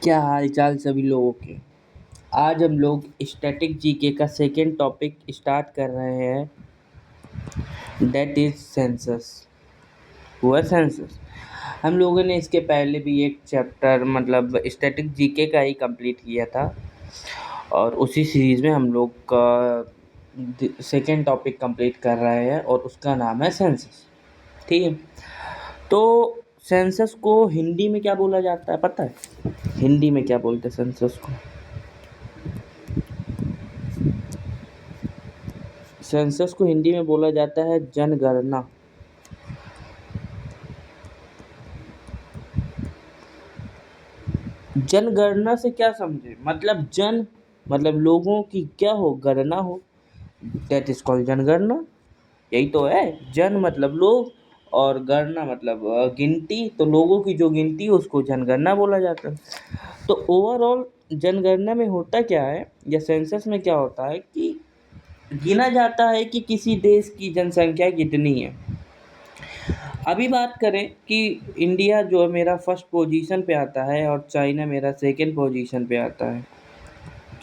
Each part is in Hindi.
क्या हाल चाल सभी लोगों के। आज हम लोग स्टैटिक जीके का सेकेंड टॉपिक स्टार्ट कर रहे हैं, दैट इज सेंसस। हुआ सेंसस। हम लोगों ने इसके पहले भी एक चैप्टर मतलब स्टैटिक जीके का ही कंप्लीट किया था और उसी सीरीज में हम लोग का सेकेंड टॉपिक कंप्लीट कर रहे हैं और उसका नाम है सेंसस। ठीक है, तो सेंसस को हिंदी में क्या बोला जाता है पता है? हिंदी में क्या बोलते हैं सेंसस को? सेंसस को हिंदी में बोला जाता है जनगणना। जनगणना से क्या समझे? मतलब जन मतलब लोगों की क्या हो, गणना हो, दैट इज कॉल्ड जनगणना। यही तो है। जन मतलब लोग और गणना मतलब गिनती, तो लोगों की जो गिनती है उसको जनगणना बोला जाता है। तो ओवरऑल जनगणना में होता क्या है या सेंसस में क्या होता है कि गिना जाता है कि किसी देश की जनसंख्या कितनी है। अभी बात करें कि इंडिया जो है मेरा फर्स्ट पोजीशन पे आता है और चाइना मेरा सेकंड पोजीशन पे आता है।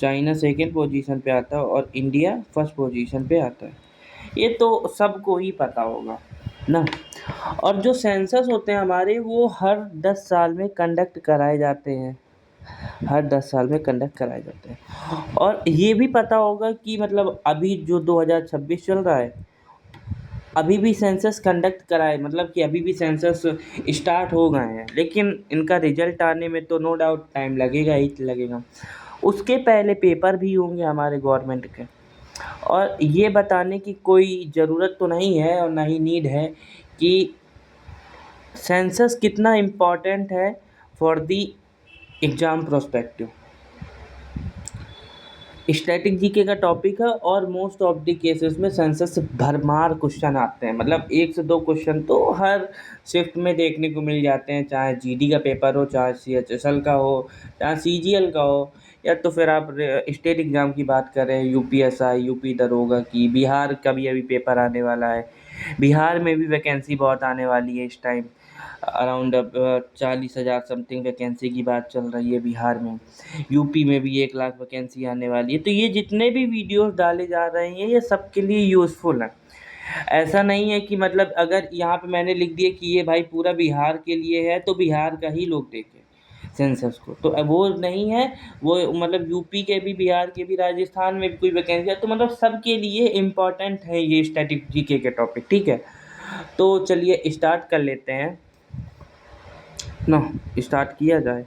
चाइना सेकंड पोजीशन पे आता है और इंडिया फर्स्ट पोजीशन पे आता है। ये तो सबको ही पता होगा ना। और जो सेंसस होते हैं हमारे वो हर 10 साल में कंडक्ट कराए जाते हैं। हर 10 साल में कंडक्ट कराए जाते हैं। और ये भी पता होगा कि मतलब अभी जो 2026 चल रहा है, अभी भी सेंसस कंडक्ट कराए मतलब कि अभी भी सेंसस स्टार्ट हो गए हैं, लेकिन इनका रिजल्ट आने में तो नो डाउट टाइम लगेगा ही लगेगा। उसके पहले पेपर भी होंगे हमारे गवर्नमेंट के। और ये बताने की कोई ज़रूरत तो नहीं है और ना ही नीड है कि सेंसस कितना इम्पोर्टेंट है for the exam prospective. Static GK का टॉपिक है और मोस्ट ऑफ द केसेस में सेंसस से भरमार क्वेश्चन आते हैं। मतलब एक से दो क्वेश्चन तो हर शिफ्ट में देखने को मिल जाते हैं, चाहे जीडी का पेपर हो, चाहे सीएचएसएल का हो, चाहे सीजीएल का हो, या तो फिर आप स्टेट एग्ज़ाम की बात करें, यूपीएसआई, यूपी दरोगा की, बिहार का भी अभी पेपर आने वाला है। बिहार में भी वैकेंसी बहुत आने वाली है इस टाइम। अराउंड 40,000 समथिंग वैकेंसी की बात चल रही है बिहार में। यूपी में भी 1 लाख वैकेंसी आने वाली है। तो ये जितने भी वीडियोस डाले जा रहे हैं ये सबके लिए यूज़फुल है। ऐसा नहीं है कि मतलब अगर यहाँ पे मैंने लिख दिया कि ये भाई पूरा बिहार के लिए है तो बिहार का ही लोग देखें सेंसस को, तो वो नहीं है। वो मतलब यूपी के भी, बिहार के भी, राजस्थान में भी कोई वैकेंसी है तो मतलब सबके लिए इम्पोर्टेंट है ये स्टैटिक जीके के टॉपिक। ठीक है, तो चलिए स्टार्ट कर लेते हैं ना। स्टार्ट किया जाए।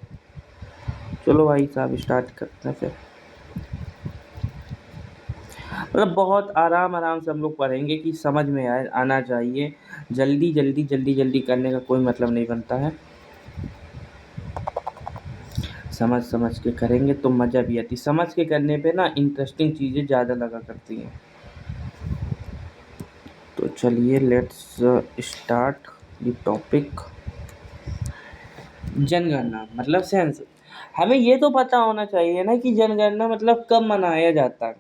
चलो भाई साहब स्टार्ट करते हैं फिर। मतलब बहुत आराम आराम से हम लोग पढ़ेंगे कि समझ में आए, आना चाहिए। जल्दी जल्दी जल्दी जल्दी करने का कोई मतलब नहीं बनता है। समझ समझ के करेंगे तो मज़ा भी आती। समझ के करने पे ना इंटरेस्टिंग चीज़ें ज़्यादा लगा करती हैं। तो चलिए लेट्स स्टार्ट द टॉपिक। जनगणना मतलब सेंस। हमें ये तो पता होना चाहिए ना कि जनगणना मतलब कब मनाया जाता है।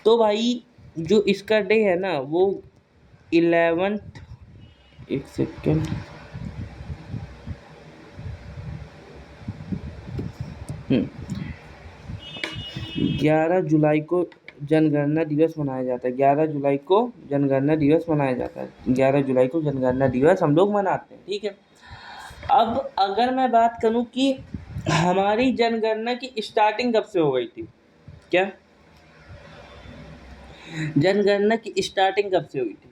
तो भाई जो इसका डे है ना वो 11th, एक सेकेंड, 11 जुलाई को जनगणना दिवस मनाया जाता है। 11 जुलाई को जनगणना दिवस मनाया जाता है। 11 जुलाई को जनगणना दिवस हम लोग मनाते हैं। ठीक है, अब अगर मैं बात करूं कि हमारी जनगणना की स्टार्टिंग कब से हो गई थी, क्या जनगणना की स्टार्टिंग कब से हुई थी?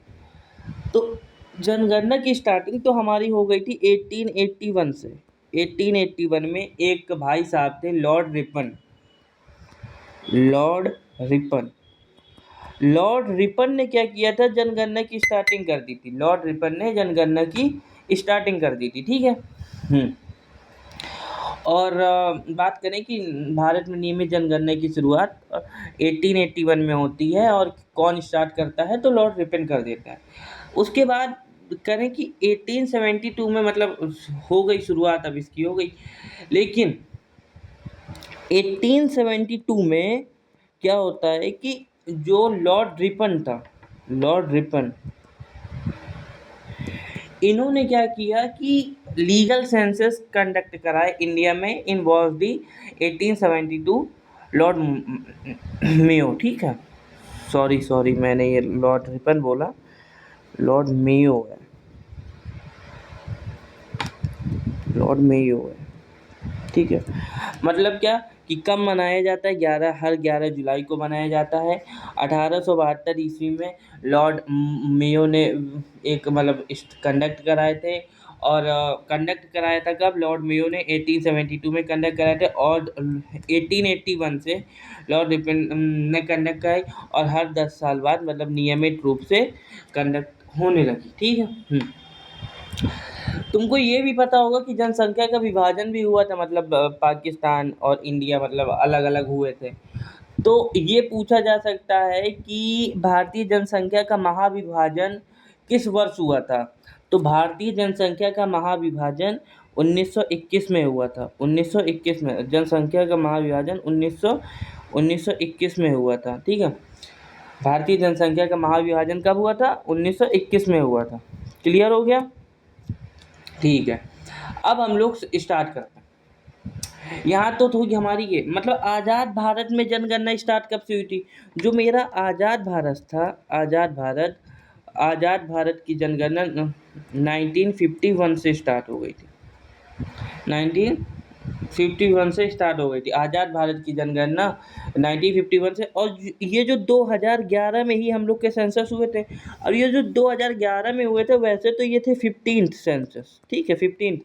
तो जनगणना की स्टार्टिंग तो हमारी हो गई थी 1881 से। 1881 में एक भाई साहब थे, Lord Ripon. Lord Ripon Lord Ripon ने क्या किया था, जनगणना की स्टार्टिंग कर दी थी। लॉर्ड रिपन ने जनगणना की स्टार्टिंग कर दी थी। ठीक है। हम्म और बात करें कि भारत में नियमित जनगणना की शुरुआत 1881 में होती है और कौन स्टार्ट करता है तो लॉर्ड रिपन कर देता है। उसके बाद करें कि 1872 में मतलब हो गई शुरुआत, अब इसकी हो गई। लेकिन 1872 में क्या होता है कि जो लॉर्ड रिपन था, लॉर्ड रिपन, इन्होंने क्या किया कि लीगल सेंसस कंडक्ट कराए इंडिया में in was the 1872 Lord Mayo, ठीक है। सॉरी मैंने ये लॉर्ड रिपन बोला, लॉर्ड मेयो है, लॉर्ड मेयो है, ठीक है। मतलब क्या कि कब मनाया जाता है, हर 11 जुलाई को मनाया जाता है। 1872 ईस्वी में लॉर्ड मेयो ने एक मतलब कंडक्ट कराए थे, और कंडक्ट कराया था कब, लॉर्ड मेयो ने 1872 में कंडक्ट कराए थे, और 1881 से लॉर्ड रिपन ने कंडक्ट कराई, और हर 10 साल बाद मतलब नियमित रूप से कंडक्ट होने लगी, ठीक है। तुमको ये भी पता होगा कि जनसंख्या का विभाजन भी हुआ था, मतलब पाकिस्तान और इंडिया मतलब अलग अलग हुए थे। तो ये पूछा जा सकता है कि भारतीय जनसंख्या का महाविभाजन किस वर्ष हुआ था। तो भारतीय जनसंख्या का महाविभाजन 1921 में हुआ था। 1921 में जनसंख्या का महाविभाजन 1921 में हुआ था, ठीक है। भारतीय जनसंख्या का महाविभाजन कब हुआ था, 1921 में हुआ था। क्लियर हो गया, ठीक है। अब हम लोग स्टार्ट करते हैं। यहाँ तो थोड़ी हमारी ये मतलब आज़ाद भारत में जनगणना स्टार्ट कब से हुई थी। जो मेरा आज़ाद भारत था, आज़ाद भारत की जनगणना 1951 से स्टार्ट हो गई थी। 1951 से स्टार्ट हो गई थी आज़ाद भारत की जनगणना 1951 से। और ये जो 2011 में ही हम लोग के सेंसस हुए थे, और ये जो 2011 में हुए थे वैसे तो ये थे 15th सेंसस, ठीक है, 15th।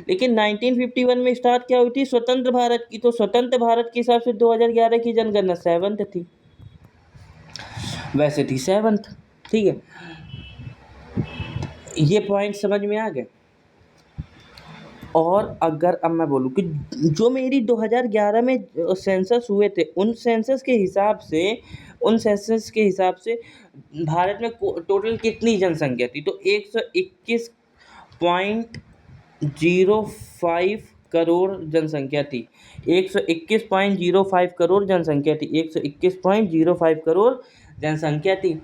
लेकिन 1951 में स्टार्ट क्या हुई थी, स्वतंत्र भारत की। तो स्वतंत्र भारत के हिसाब से 2011 की जनगणना 7th थी, वैसे थी 7th, ठीक है। ये पॉइंट समझ में आ गए। और अगर अब मैं बोलूँ कि जो मेरी 2011 में सेंसस हुए थे, उन सेंसस के हिसाब से भारत में टोटल कितनी जनसंख्या थी, तो 121.05 करोड़ जनसंख्या थी। 121.05 करोड़ जनसंख्या थी, 121.05 करोड़ जनसंख्या थी।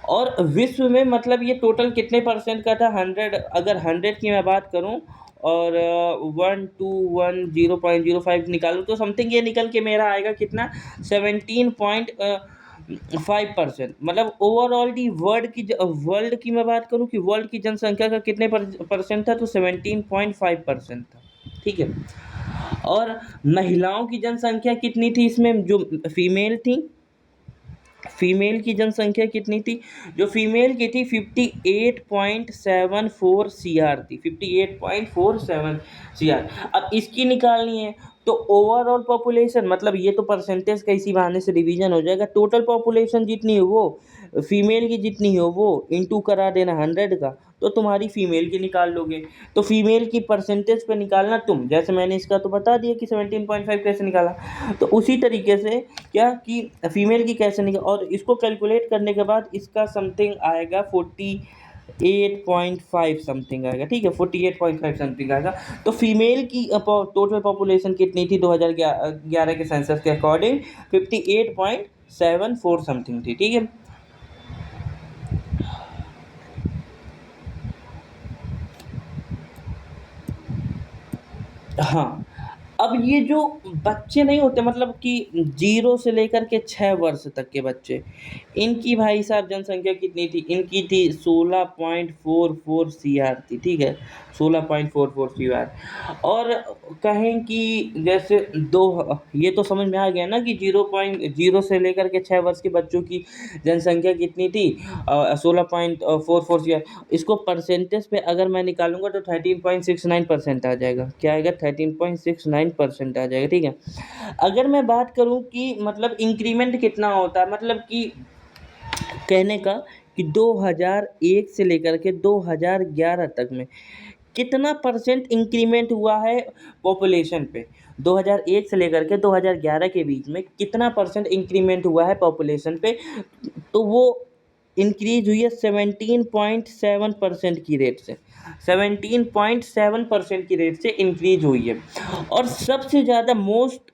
और विश्व में मतलब ये टोटल कितने परसेंट का था, 100, अगर 100 की मैं बात करूं और 121.0.05 निकालूँ तो समथिंग ये निकल के मेरा आएगा कितना, 17.5%। मतलब ओवरऑल दी वर्ल्ड की मैं बात करूं कि वर्ल्ड की जनसंख्या का कितने परसेंट था, तो 17.5% था, ठीक है। और महिलाओं की जनसंख्या कितनी थी इसमें, जो फीमेल थी, फीमेल की जनसंख्या कितनी थी, जो फीमेल की थी 58.74 CR थी, 58.47 CR। अब इसकी निकालनी है तो ओवरऑल पॉपुलेशन, मतलब ये तो परसेंटेज का इसी बहाने से डिवीजन हो जाएगा। टोटल पॉपुलेशन जितनी हो वो फीमेल की जितनी हो वो इंटू करा देना 100 का, तो तुम्हारी फीमेल की निकाल लोगे। तो फीमेल की परसेंटेज पे निकालना तुम, जैसे मैंने इसका तो बता दिया कि 17.5 कैसे निकाला, तो उसी तरीके से क्या कि फीमेल की कैसे निकाल, और इसको कैलकुलेट करने के बाद इसका समथिंग आएगा 48.5 समथिंग आएगा, ठीक है, 48.5 समथिंग आएगा। तो फीमेल की टोटल पॉपुलेशन कितनी थी 2011 के सेंसस के अकॉर्डिंग, 58.74 समथिंग थी, ठीक है। हाँ, अब ये जो बच्चे नहीं होते, मतलब कि 0 से लेकर के 6 वर्ष तक के बच्चे, इनकी भाई साहब जनसंख्या कितनी थी, इनकी थी 16.44 CR थी, ठीक है, 16.44 CR। और कहें कि जैसे दो, ये तो समझ में आ गया ना कि 0 से लेकर के 6 वर्ष के बच्चों की जनसंख्या कितनी थी, 16.44 CR। इसको परसेंटेज पे अगर मैं निकालूंगा तो 13.69% आ जाएगा। क्या आएगा, 13.69% आ जाएगा, ठीक है। अगर मैं बात करूं कि मतलब इंक्रीमेंट कितना होता है, मतलब कि कहने का कि 2001 से लेकर के 2011 तक में कितना परसेंट इंक्रीमेंट हुआ है पॉपुलेशन पे, 2001 से लेकर के 2011 के बीच में कितना परसेंट इंक्रीमेंट हुआ है पॉपुलेशन पे, तो वो इंक्रीज हुई है 17.7% की रेट से, 17.7% की रेट से इंक्रीज हुई है। और सबसे ज़्यादा मोस्ट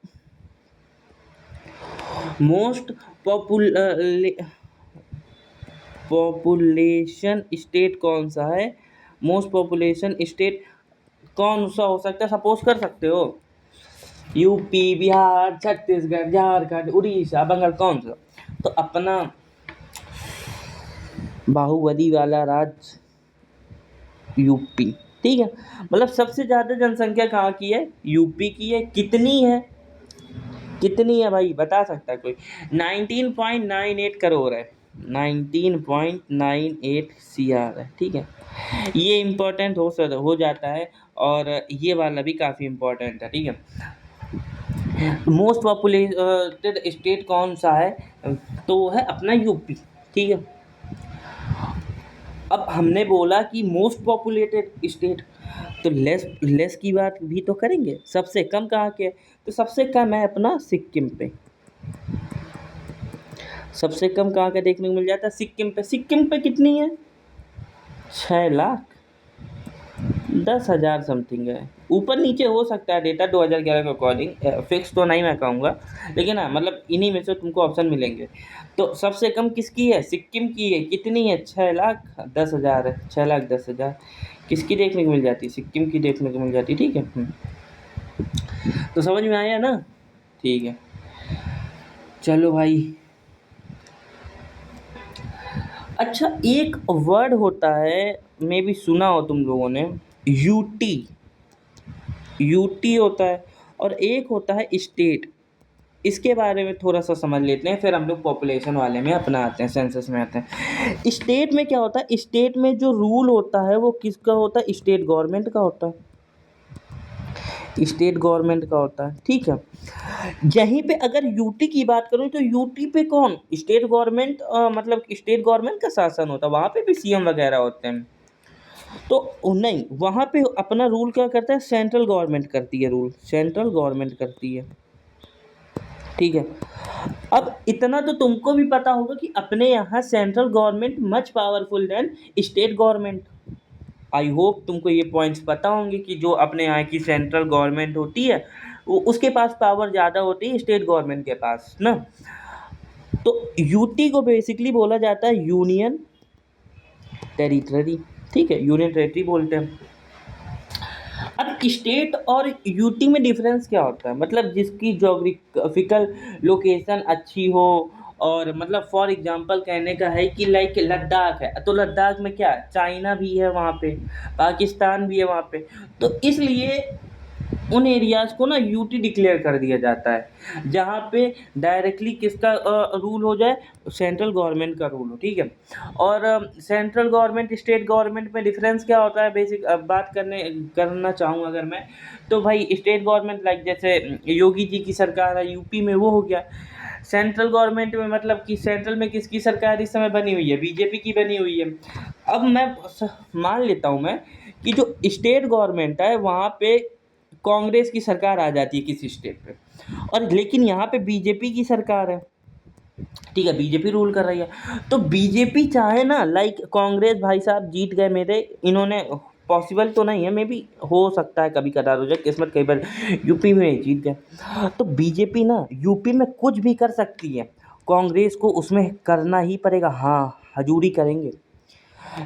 पॉपुलेशन स्टेट कौन सा है, मोस्ट पॉपुलेशन स्टेट कौन सा हो सकता है, सपोज कर सकते हो? यूपी, बिहार, छत्तीसगढ़, झारखंड, उड़ीसा, बंगाल, कौन सा? तो अपना बाहुबली वाला राज्य यूपी। ठीक है, मतलब सबसे ज़्यादा जनसंख्या कहाँ की है? यूपी की है। कितनी है? कितनी है भाई, बता सकता है कोई? 19.98 करोड़ है। 19.98 CR है। ठीक है, ये इम्पोर्टेंट हो जाता है, और ये वाला भी काफ़ी इम्पोर्टेंट है। ठीक है, मोस्ट पॉपुलेटेड स्टेट कौन सा है? तो वो है अपना यूपी। ठीक है, अब हमने बोला कि मोस्ट पॉपुलेटेड स्टेट, तो लेस लेस की बात भी तो करेंगे। सबसे कम कहाँ के है? तो सबसे कम है अपना सिक्किम पे। सबसे कम कहाँ का देखने को मिल जाता है? सिक्किम पे। सिक्किम पे कितनी है? 6,10,000 समथिंग है। ऊपर नीचे हो सकता है डेटा 2011 के अकॉर्डिंग, फिक्स तो नहीं मैं कहूँगा, लेकिन हाँ मतलब इन्हीं में से तुमको ऑप्शन मिलेंगे। तो सबसे कम किसकी है? सिक्किम की है। कितनी है? 6,10,000 है। 6,10,000 किसकी देखने को मिल जाती है? सिक्किम की देखने को मिल जाती है। ठीक है, तो समझ में आया ना? ठीक है, चलो भाई। अच्छा, एक वर्ड होता है, मे भी सुना हो तुम लोगों ने, यूटी। यूटी होता है, और एक होता है स्टेट। इसके बारे में थोड़ा सा समझ लेते हैं, फिर हम लोग पॉपुलेशन वाले में अपना आते हैं, सेंसस में आते हैं। स्टेट में क्या होता है? स्टेट में जो रूल होता है वो किसका होता है? स्टेट गवर्नमेंट का होता है। स्टेट गवर्नमेंट का होता है। ठीक है, यहीं पे अगर यूटी की बात करूँ तो यूटी पे कौन? स्टेट गवर्नमेंट, मतलब स्टेट गवर्नमेंट का शासन होता है, वहाँ पे भी सीएम वगैरह होते हैं। तो नहीं, वहाँ पे अपना रूल क्या करता है? सेंट्रल गवर्नमेंट करती है रूल, सेंट्रल गवर्नमेंट करती है। ठीक है, अब इतना तो तुमको भी पता होगा कि अपने यहाँ central government much powerful than state government. I hope तुमको ये पॉइंट्स पता होंगे कि जो अपने यहाँ की सेंट्रल गवर्नमेंट होती है वो उसके पास पावर ज़्यादा होती है स्टेट गवर्नमेंट के पास ना। तो यूटी को बेसिकली बोला जाता है यूनियन टेरिटरी। ठीक है, यूनियन टेरिटरी बोलते हैं। अब स्टेट और यूटी में डिफरेंस क्या होता है? मतलब जिसकी जोग्राफिकल लोकेशन अच्छी हो, और मतलब फॉर एग्जांपल कहने का है कि लाइक लद्दाख है, तो लद्दाख में क्या है? चाइना भी है वहाँ पे, पाकिस्तान भी है वहाँ पे। तो इसलिए उन एरियाज़ को ना यूटी डिक्लेयर कर दिया जाता है, जहाँ पे डायरेक्टली किसका रूल हो जाए? सेंट्रल गवर्नमेंट का रूल हो। ठीक है, और सेंट्रल गवर्नमेंट स्टेट गवर्नमेंट में डिफरेंस क्या होता है? बेसिक बात करना चाहूँ अगर मैं, तो भाई स्टेट गवर्नमेंट लाइक जैसे योगी जी की सरकार है यूपी में, वो हो गया। सेंट्रल गवर्नमेंट में मतलब कि सेंट्रल में किसकी सरकार इस समय बनी हुई है? बीजेपी की बनी हुई है। अब मैं मान लेता हूँ मैं कि जो स्टेट गवर्नमेंट है वहाँ पे कांग्रेस की सरकार आ जाती है किसी स्टेट पे, और लेकिन यहाँ पे बीजेपी की सरकार है। ठीक है, बीजेपी रूल कर रही है। तो बीजेपी चाहे ना, लाइक कांग्रेस भाई साहब जीत गए मेरे, इन्होंने, पॉसिबल तो नहीं है, मे बी हो सकता है कभी कदार हो जाए किस्मत, कई बार यूपी में जीत गए। तो बीजेपी ना यूपी में कुछ भी कर सकती है, कांग्रेस को उसमें करना ही पड़ेगा। हाँ, हजूरी करेंगे।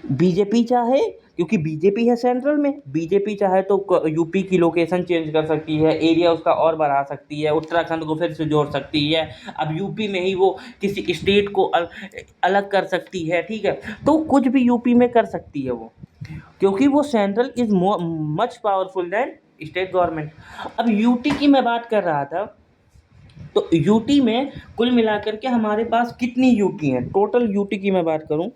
बीजेपी चाहे, क्योंकि बीजेपी है सेंट्रल में, बीजेपी चाहे तो यूपी की लोकेशन चेंज कर सकती है, एरिया उसका और बढ़ा सकती है, उत्तराखंड को फिर से जोड़ सकती है। अब यूपी में ही वो किसी स्टेट को अलग कर सकती है। ठीक है, तो कुछ भी यूपी में कर सकती है वो, क्योंकि वो central is much powerful then state government. अब यूटी की मैं बात कर रहा था, तो यूटी में कुल मिलाकर के हमारे पास कितनी यूटी हैं? टोटल यूटी की मैं बात करूं,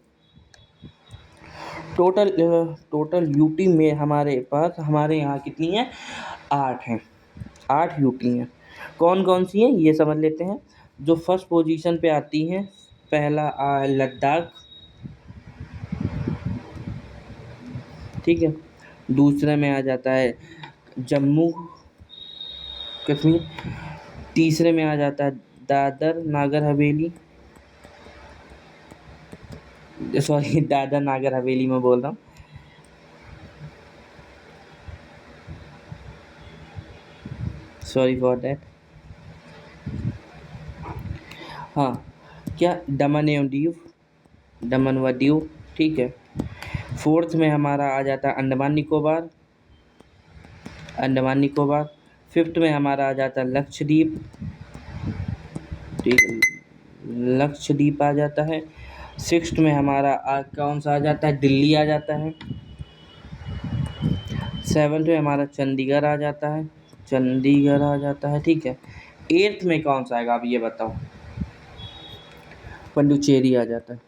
टोटल यूटी में हमारे पास, हमारे यहाँ कितनी है? 8 हैं। 8 यूटी हैं। कौन कौन सी हैं ये समझ लेते हैं। जो फर्स्ट पोजीशन पे आती हैं, पहला लद्दाख। ठीक है, दूसरे में आ जाता है जम्मू कश्मीर, तीसरे में आ जाता है दादर नागर हवेली, सॉरी दादर नागर हवेली में बोल रहा हूँ, सॉरी फॉर दैट। हाँ, क्या? दमन एवं दीव, दमन व दीव। ठीक है, फोर्थ में हमारा आ जाता है अंडमान निकोबार। अंडमान निकोबार। फिफ्थ में हमारा आ जाता है लक्षद्वीप, ठीक है, लक्षद्वीप आ जाता है। सिक्स्थ में हमारा कौन सा आ जाता है, दिल्ली आ जाता है। सेवन्थ में हमारा चंडीगढ़ आ जाता है, चंडीगढ़ आ जाता है, ठीक है। एट्थ में कौन सा आएगा, आप ये बताओ। पंडुचेरी आ जाता है,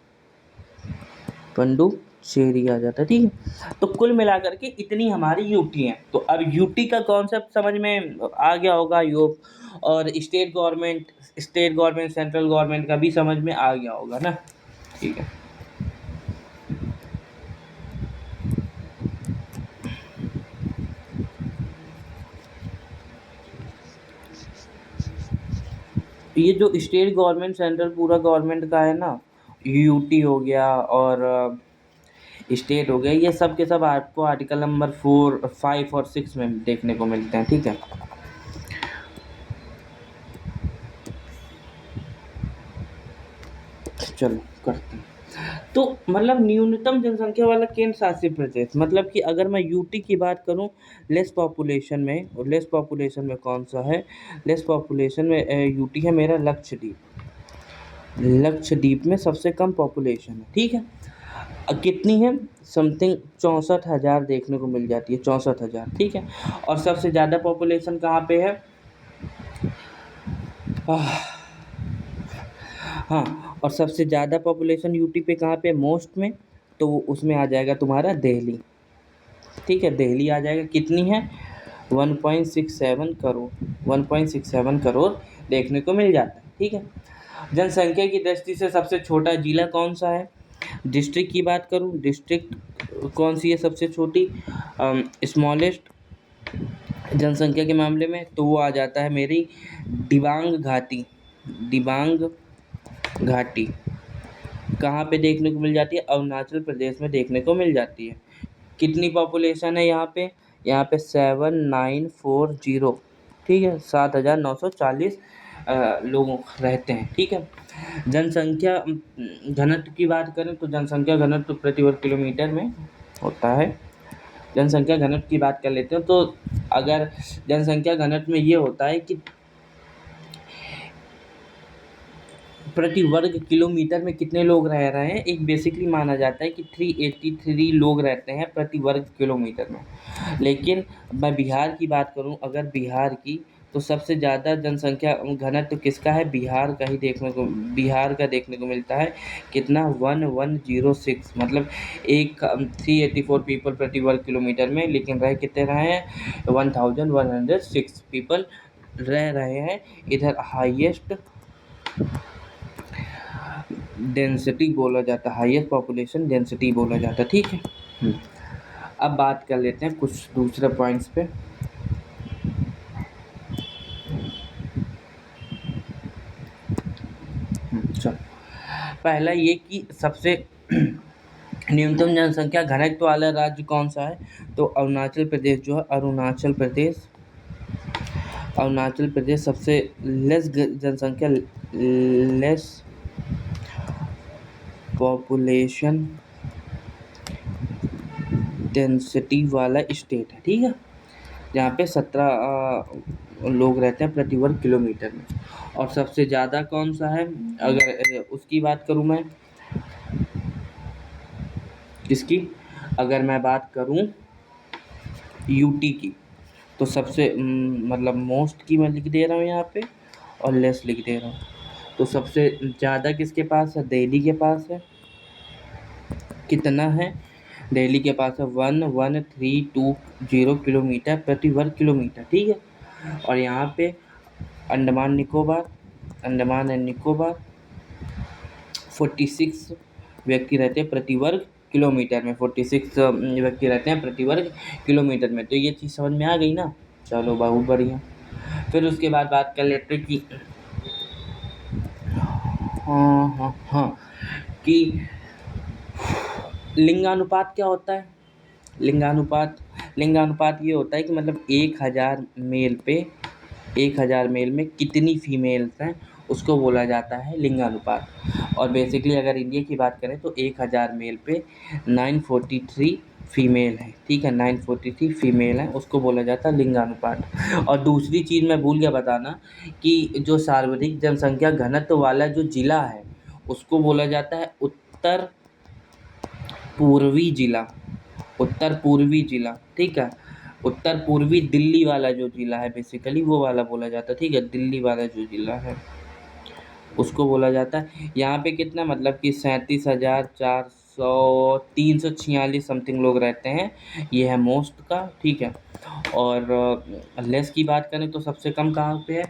पंडुचेरी आ जाता है, ठीक है। तो कुल मिलाकर के इतनी हमारी यूटी है। तो अब यूटी का कॉन्सेप्ट समझ में आ गया होगा योग, और स्टेट गवर्नमेंट सेंट्रल गवर्नमेंट का भी समझ में आ गया होगा ना, ठीक है। ये जो स्टेट गवर्नमेंट सेंट्रल पूरा गवर्नमेंट का है ना, यूटी हो गया और स्टेट हो गया, ये सब के सब आपको आर्टिकल नंबर 4, 5 और 6 में देखने को मिलते हैं, ठीक है। चलो करते हैं। तो मतलब न्यूनतम जनसंख्या वाला केंद्र शासित प्रदेश, मतलब कि अगर मैं यूटी की बात करूं लेस पॉपुलेशन में, और लेस पॉपुलेशन में कौन सा है, लेस पॉपुलेशन में यूटी है मेरा लक्षद्वीप। लक्षद्वीप में सबसे कम पॉपुलेशन है, ठीक है। कितनी है, समथिंग 64,000 देखने को मिल जाती है, 64,000, ठीक है। और सबसे ज़्यादा पॉपुलेशन कहाँ पे है, हाँ, और सबसे ज़्यादा पॉपुलेशन यूटी पे कहाँ पे, मोस्ट में, तो उसमें आ जाएगा तुम्हारा दिल्ली, ठीक है। दिल्ली आ जाएगा, कितनी है, 1.67 करोड़, 1.67 करोड़ देखने को मिल जाता है, ठीक है। जनसंख्या की दृष्टि से सबसे छोटा जिला कौन सा है, डिस्ट्रिक्ट की बात करूँ, डिस्ट्रिक्ट कौन सी है सबसे छोटी, स्मॉलेस्ट जनसंख्या के मामले में, तो वो आ जाता है मेरी दिबांग घाटी। दिबांग घाटी कहाँ पे देखने को मिल जाती है, अरुणाचल प्रदेश में देखने को मिल जाती है। कितनी पॉपुलेशन है यहाँ पे, यहाँ पे 7940, ठीक है, 7,940 लोग रहते हैं, ठीक है। जनसंख्या घनत्व की बात करें तो जनसंख्या घनत्व प्रति वर्ग किलोमीटर में होता है। जनसंख्या घनत्व की बात कर लेते हैं, तो अगर जनसंख्या घनत्व में ये होता है कि प्रति वर्ग किलोमीटर में कितने लोग रह रहे हैं, एक बेसिकली माना जाता है कि 383 लोग रहते हैं प्रति वर्ग किलोमीटर में। लेकिन मैं बिहार की बात करूं, अगर बिहार की, तो सबसे ज़्यादा जनसंख्या घनत्व किसका है, बिहार का ही बिहार का देखने को मिलता है। कितना, 1106, मतलब 384 पीपल प्रति वर्ग किलोमीटर में, लेकिन रह कितने रहे हैं, 1106 पीपल रह रहे हैं। इधर हाईएस्ट डेंसिटी बोला जाता है, हाईएस्ट पॉपुलेशन डेंसिटी बोला जाता है, ठीक है। अब बात कर लेते हैं कुछ दूसरे पॉइंट्स पे। चलो, पहला ये कि सबसे न्यूनतम जनसंख्या घनत्व वाला राज्य कौन सा है, तो अरुणाचल प्रदेश जो है, अरुणाचल प्रदेश सबसे लेस जनसंख्या, लेस पॉपुलेशन डेंसिटी वाला स्टेट है, ठीक है, जहाँ पे 17 लोग रहते हैं प्रति वर्ग किलोमीटर में। और सबसे ज़्यादा कौन सा है, अगर उसकी बात करूँ मैं, किसकी, अगर मैं बात करूँ यूटी की, तो सबसे मतलब मोस्ट की मैं लिख दे रहा हूँ यहाँ पे, और लेस लिख दे रहा हूँ। तो सबसे ज़्यादा किसके पास है, दिल्ली के पास है। कितना है, दिल्ली के पास है 11,320 किलोमीटर प्रति वर्ग किलोमीटर, ठीक है। और यहाँ पे अंडमान एंड निकोबार 46 व्यक्ति रहते हैं प्रति वर्ग किलोमीटर में, 46 व्यक्ति रहते हैं प्रति वर्ग किलोमीटर में। तो ये चीज़ समझ में आ गई ना, चलो बहुत बढ़िया। फिर उसके बाद बात कर लेते हैं कि हाँ कि लिंगानुपात क्या होता है। लिंगानुपात ये होता है कि मतलब 1,000 मेल में कितनी फीमेल्स हैं, उसको बोला जाता है लिंगानुपात। और बेसिकली अगर इंडिया की बात करें तो 1,000 मेल पे 943 फीमेल है, ठीक है, 943 फीमेल है, उसको बोला जाता है लिंगानुपात। और दूसरी चीज़ मैं भूल गया बताना कि जो सर्वाधिक जनसंख्या घनत्व वाला जो ज़िला है उसको बोला जाता है उत्तर पूर्वी ज़िला, उत्तर पूर्वी ज़िला, ठीक है। उत्तर पूर्वी दिल्ली वाला जो ज़िला है बेसिकली वो वाला बोला जाता है, ठीक है, दिल्ली वाला जो ज़िला है उसको बोला जाता है। यहाँ पे कितना मतलब कि 37,446 समथिंग लोग रहते हैं, ये है मोस्ट का, ठीक है। और लेस की बात करें तो सबसे कम कहाँ पे है,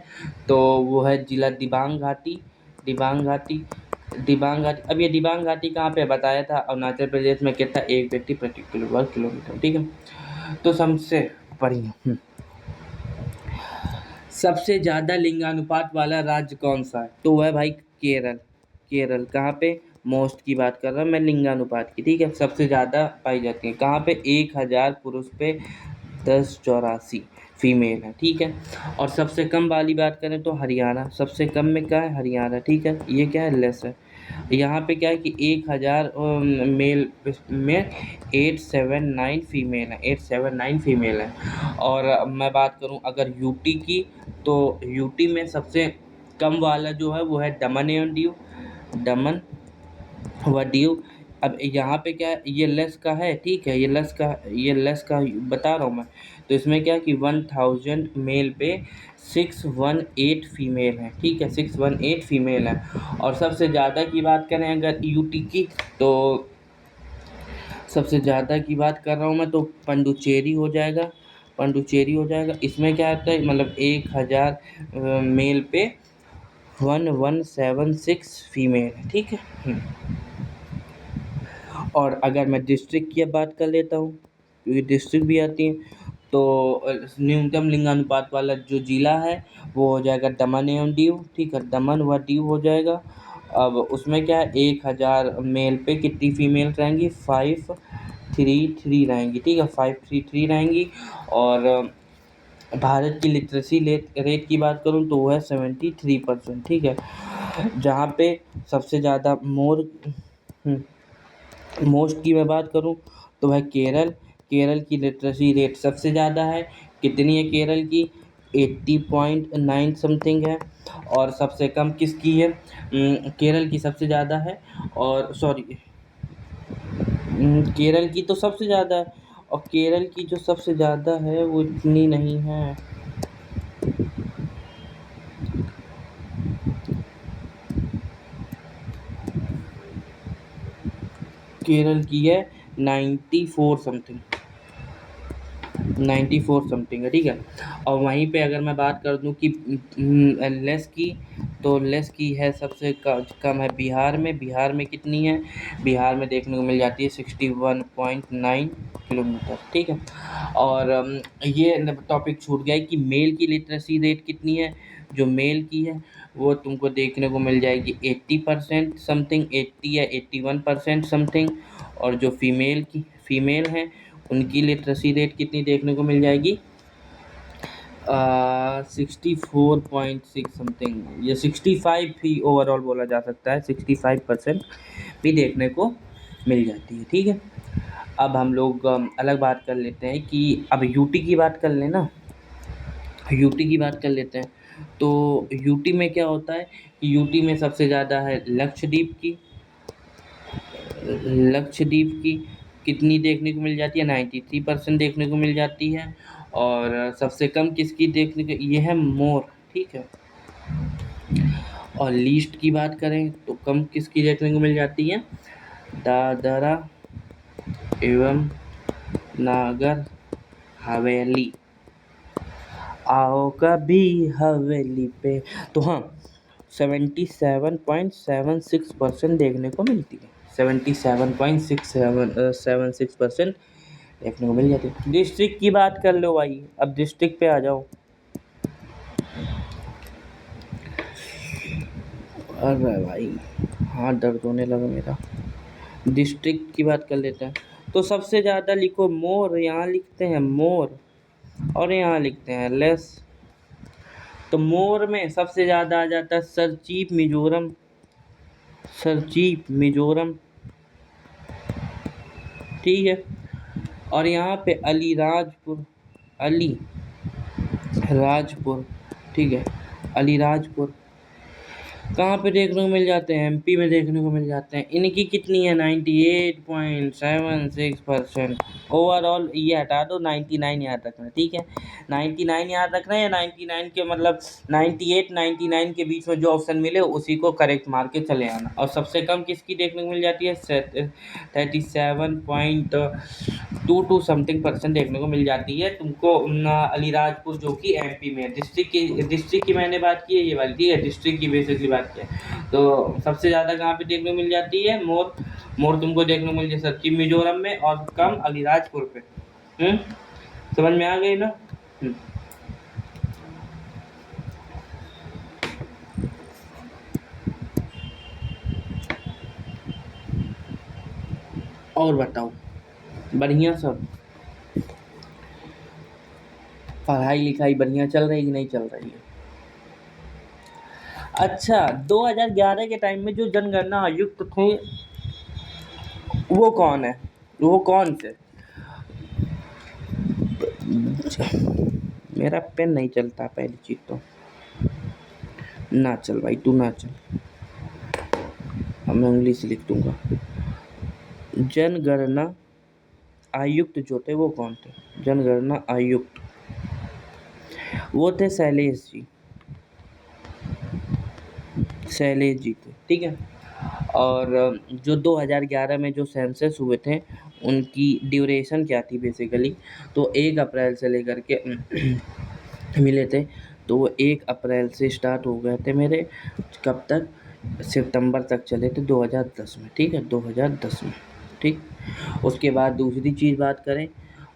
तो वो है ज़िला दिबांग घाटी, दिबांग घाटी, दिबांग घाटी। अब ये दिबांग घाटी कहाँ पे है बताया था, अरुणाचल प्रदेश में कितना, 1 व्यक्ति प्रति वर्ग किलोमीटर, ठीक है। तो सबसे बढ़िया सबसे ज़्यादा लिंगानुपात वाला राज्य कौन सा है, तो वह है भाई केरल। केरल कहाँ पे, मोस्ट की बात कर रहा हूँ मैं, लिंगानुपात की, ठीक है, सबसे ज़्यादा पाई जाती है कहाँ पे, 1000 पुरुष पे 1084 फीमेल है, ठीक है। और सबसे कम वाली बात करें तो हरियाणा, सबसे कम में क्या है, हरियाणा, ठीक है, ये क्या है, लेस है। यहाँ पे क्या है कि 1000 मेल में 879 फीमेल है, 879 फीमेल है। और मैं बात करूँ अगर यूटी की, तो यूटी में सबसे कम वाला जो है वो है दमन एवं दीव, दमन व दीव। अब यहाँ पे क्या है, ये लेस का है, ठीक है, ये लेस का बता रहा हूँ मैं। तो इसमें क्या है कि 1000 मेल पे 618 फीमेल है, ठीक है, 618 फीमेल है। और सबसे ज़्यादा की बात करें अगर यूटी की, तो सबसे ज़्यादा की बात कर रहा हूँ मैं तो पंडुचेरी हो जाएगा, पंडुचेरी हो जाएगा। इसमें क्या आता है मतलब 1000 मेल पे 1176 फीमेल है, ठीक है। और अगर मैं डिस्ट्रिक्ट की अब बात कर लेता हूँ, क्योंकि डिस्ट्रिक्ट भी आती हैं, तो न्यूनतम लिंगानुपात वाला जो ज़िला है वो हो जाएगा दमन एवं दीव, ठीक है, दमन व दीव हो जाएगा। अब उसमें क्या है, 1000 मेल पे कितनी फीमेल रहेंगी, 533 रहेंगी, ठीक है, 533 रहेंगी। और भारत की लिटरेसी रेट की बात करूँ तो वो है 73%, ठीक है। जहाँ पे सबसे ज़्यादा मोस्ट की मैं बात करूँ तो वह केरल, केरल की लिटरेसी रेट सबसे ज़्यादा है, कितनी है केरल की, 80.9 समथिंग है। और सबसे कम किसकी है, केरल की सबसे ज़्यादा है, और सॉरी केरल की तो सबसे ज़्यादा है, और केरल की जो सबसे ज़्यादा है वो इतनी नहीं है, केरल की है 94 समथिंग, 94 समथिंग है, ठीक है। और वहीं पे अगर मैं बात कर दूं कि लेस की, तो लेस की है सबसे कम है बिहार में, बिहार में कितनी है, बिहार में देखने को मिल जाती है 61.9 किलोमीटर, ठीक है। और ये टॉपिक छूट गया है कि मेल की लिटरेसी रेट कितनी है, जो मेल की है वो तुमको देखने को मिल जाएगी 80% समथिंग, 80 या 81% समथिंग। और जो फीमेल है उनकी लिटरेसी रेट कितनी देखने को मिल जाएगी, 64.6 समथिंग, ये 65 ही ओवरऑल बोला जा सकता है, 65% भी देखने को मिल जाती है, ठीक है। अब हम लोग अलग बात कर लेते हैं कि अब यूटी की बात कर लें ना, यूटी की बात कर लेते हैं। तो यूटी में क्या होता है कि यूटी में सबसे ज़्यादा है लक्षद्वीप की, लक्षद्वीप की कितनी देखने को मिल जाती है, 93% देखने को मिल जाती है। और सबसे कम किसकी देखने को, ये है मोर, ठीक है। और लीस्ट की बात करें तो कम किसकी देखने को मिल जाती है, दादरा एवं नागर हवेली, आओ कभी हवेली पे। तो हाँ, 77.76% देखने को मिलती है, 77.6776% देखने को मिल जाती है। डिस्ट्रिक्ट की बात कर लो भाई, अब डिस्ट्रिक्ट पे आ जाओ। अरे भाई हाथ दर्द होने लगा मेरा। डिस्ट्रिक्ट की बात कर लेते हैं, तो सबसे ज़्यादा लिखो मोर, यहाँ लिखते हैं मोर और यहाँ लिखते हैं लेस। तो मोर में सबसे ज़्यादा आ जाता है सरचीप मिजोरम, सरचीप मिजोरम, ठीक है। और यहाँ पे अलीराजपुर, ठीक है, अलीराजपुर कहाँ पे देखने को मिल जाते हैं? एमपी में देखने को मिल जाते हैं। इनकी कितनी है? 98.76% ओवरऑल। ये हटा दो, 99 याद रखना, ठीक है। 99 याद रखना, या 99 के मतलब 98 99 के बीच में जो ऑप्शन मिले उसी को करेक्ट मार के चले आना। और सबसे कम किसकी देखने को मिल जाती है? 37.22 समथिंग % देखने को मिल जाती है तुमको अलीराजपुर, जो कि एमपी में है। डिस्ट्रिक्ट की मैंने बात की है ये वाली, ठीक है, डिस्ट्रिक्ट की बेसिकली बात की है। तो सबसे ज़्यादा कहाँ पे देखने को मिल जाती है? मोर तुमको देखने को मिल जाती है मिजोरम में, और कम अलीराजपुर पे। समझ में आ गई ना? और बताओ, बढ़िया सब? पढ़ाई लिखाई बढ़िया चल रही है कि नहीं चल रही है? अच्छा, 2011 के टाइम में जो जनगणना आयुक्त थे वो कौन है? वो कौन थे? मेरा पेन नहीं चलता, पहली चीज तो। ना चल भाई, तू ना चल, अब मैं उंगली से लिख दूंगा। जनगणना आयुक्त जो थे वो कौन थे? जनगणना आयुक्त वो थे शैलेश जी थे, ठीक है। और जो 2011 में जो सेंसस हुए थे उनकी ड्यूरेशन क्या थी बेसिकली? तो 1 अप्रैल से लेकर के मिले थे, तो वो 1 अप्रैल से स्टार्ट हो गए थे मेरे, कब तक? सितंबर तक चले थे 2010 में, ठीक है, 2010 में, ठीक। उसके बाद दूसरी चीज़ बात करें,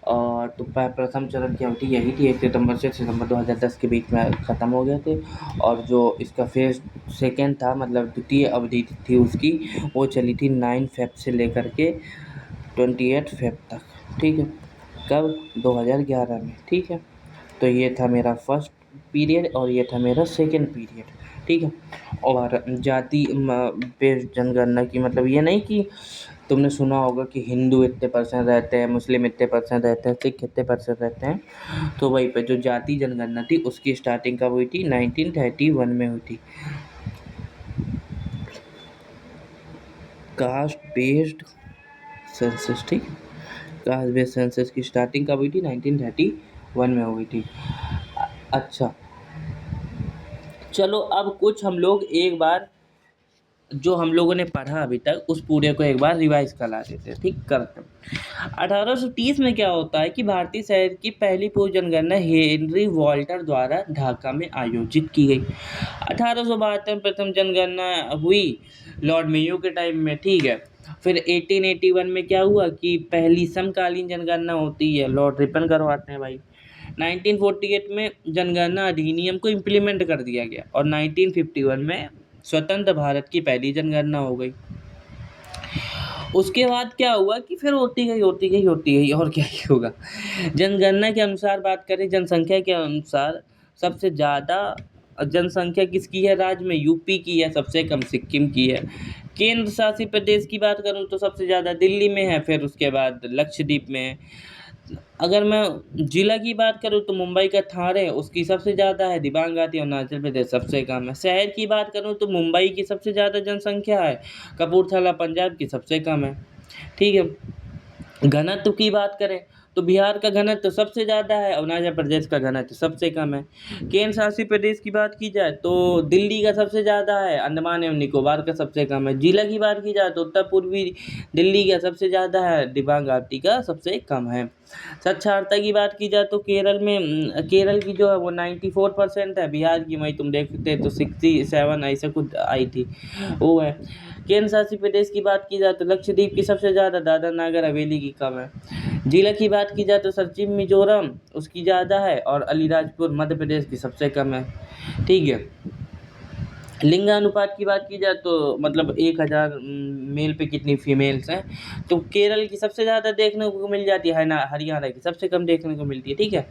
और तो प्रथम चरण की अवधि यही थी, 1 सितंबर से सितंबर 2010 के बीच में ख़त्म हो गए थे। और जो इसका फेज़ सेकेंड था, मतलब द्वितीय अवधि थी उसकी, वो चली थी 9 फेब से लेकर के 28 फेब तक, ठीक है। कब? 2011 में, ठीक है। तो ये था मेरा फर्स्ट पीरियड और ये था मेरा सेकेंड पीरियड, ठीक है। और जाति बेस्ड जनगणना की मतलब ये नहीं कि तुमने सुना होगा कि हिंदू इतने % रहते हैं, मुस्लिम इतने % रहते हैं, सिख इतने % रहते हैं, तो वहीं पे जो जाति जनगणना थी उसकी स्टार्टिंग कब हुई थी? 1931 में हुई थी। कास्ट बेस्ड सेंसस, ठीक, कास्ट बेस्ड सेंसस की स्टार्टिंग कब हुई थी? 1931 में हुई थी। अच्छा, चलो अब कुछ हम लोग एक बार जो हम लोगों ने पढ़ा अभी तक उस पूरे को एक बार रिवाइज करा देते हैं, ठीक, करते हैं। 1830 में क्या होता है कि भारतीय शहर की पहली पूर्व जनगणना हेनरी वॉल्टर द्वारा ढाका में आयोजित की गई। 1872 में प्रथम जनगणना हुई लॉर्ड मेयो के टाइम में, ठीक है। फिर 1881 में क्या हुआ कि पहली समकालीन जनगणना होती है, लॉर्ड रिपन करवाते हैं भाई। 1948 में जनगणना अधिनियम को इम्प्लीमेंट कर दिया गया, और 1951 में स्वतंत्र भारत की पहली जनगणना हो गई। उसके बाद क्या हुआ कि फिर होती गई और क्या ही होगा। जनगणना के अनुसार बात करें, जनसंख्या के अनुसार सबसे ज़्यादा जनसंख्या किसकी है राज्य में? यूपी की है, सबसे कम सिक्किम की है। केंद्र शासित प्रदेश की बात करूं तो सबसे ज़्यादा दिल्ली में है, फिर उसके बाद लक्षद्वीप में है। अगर मैं जिला की बात करूँ तो मुंबई का थाने उसकी सबसे ज़्यादा है, दिबांग घाटी अरुणाचल प्रदेश सबसे कम है। शहर की बात करूँ तो मुंबई की सबसे ज़्यादा जनसंख्या है, कपूरथला पंजाब की सबसे कम है, ठीक है। घनत्व की बात करें तो बिहार का घनत्व सबसे ज़्यादा है, अरुणाचल प्रदेश का घनत्व सबसे कम है। केंद्र शासित प्रदेश की बात की जाए तो दिल्ली का सबसे ज़्यादा है, अंडमान एवं निकोबार का सबसे कम है। जिला की बात की जाए तो उत्तर पूर्वी दिल्ली का सबसे ज़्यादा है, दिबांग घाटी का सबसे कम है। साक्षरता की बात की जाए तो केरल की जो है वो 94% है, बिहार की वही तुम देखते तो 67 ऐसा कुछ आई थी, वो है। केंद्र शासित प्रदेश की बात की जाए तो लक्षद्वीप की सबसे ज़्यादा, दादरा नगर हवेली की कम है। जिला की बात की जाए तो सचिन मिजोरम उसकी ज़्यादा है, और अलीराजपुर मध्य प्रदेश की सबसे कम है, ठीक है। लिंगानुपात की बात की जाए तो मतलब 1000 मेल पे कितनी फीमेल्स हैं, तो केरल की सबसे ज़्यादा देखने को मिल जाती है ना, हरियाणा की सबसे कम देखने को मिलती है, ठीक है।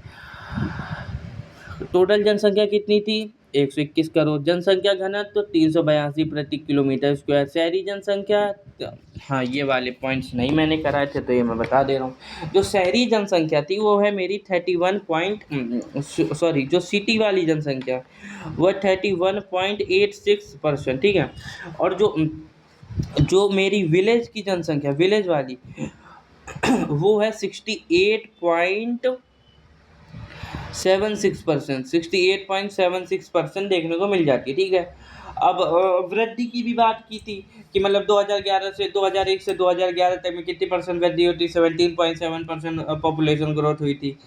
टोटल जनसंख्या कितनी थी? 121 करोड़। जनसंख्या घनत्व 382 प्रति किलोमीटर स्क्वायर। शहरी जनसंख्या, हाँ ये वाले पॉइंट्स नहीं मैंने कराए थे तो ये मैं बता दे रहा हूँ। जो शहरी जनसंख्या थी वो है मेरी 31 पॉइंट, सॉरी जो सिटी वाली जनसंख्या वह 31.86%, ठीक है। और जो मेरी विलेज की जनसंख्या, विलेज वाली, वो है 68.76% देखने को मिल जाती है, ठीक है। अब वृद्धि की भी बात की थी कि मतलब 2011 से 2001 से 2011 तक में कितनी परसेंट वृद्धि होती, 17.7% पॉपुलेशन ग्रोथ हुई थी।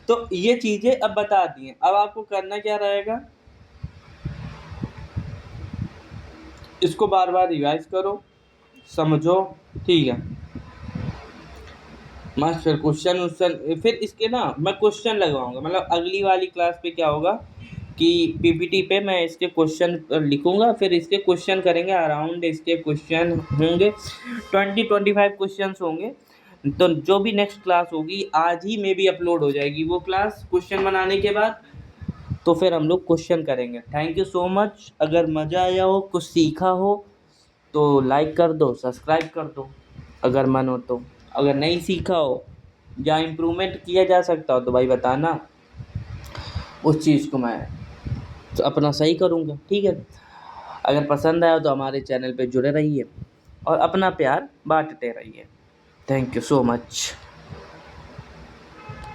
तो ये चीज़ें अब बता दी हैं। अब आपको करना क्या रहेगा, इसको बार बार रिवाइज करो, समझो, ठीक है। मस्त फिर क्वेश्चन फिर इसके ना मैं क्वेश्चन लगवाऊंगा, मतलब अगली वाली क्लास पे क्या होगा कि पीपीटी पे मैं इसके क्वेश्चन लिखूंगा, फिर इसके क्वेश्चन करेंगे। अराउंड इसके क्वेश्चन होंगे 20-25 क्वेश्चंस होंगे। तो जो भी नेक्स्ट क्लास होगी आज ही में भी अपलोड हो जाएगी वो क्लास क्वेश्चन बनाने के बाद, तो फिर हम लोग क्वेश्चन करेंगे। Thank you so much. अगर मज़ा आया हो, कुछ सीखा हो तो लाइक कर दो, सब्सक्राइब कर दो अगर मन हो तो। अगर नहीं सीखा हो या इम्प्रूवमेंट किया जा सकता हो तो भाई बताना, उस चीज़ को मैं तो अपना सही करूँगा, ठीक है। अगर पसंद आया तो हमारे चैनल पे जुड़े रहिए और अपना प्यार बांटते रहिए। Thank you so much.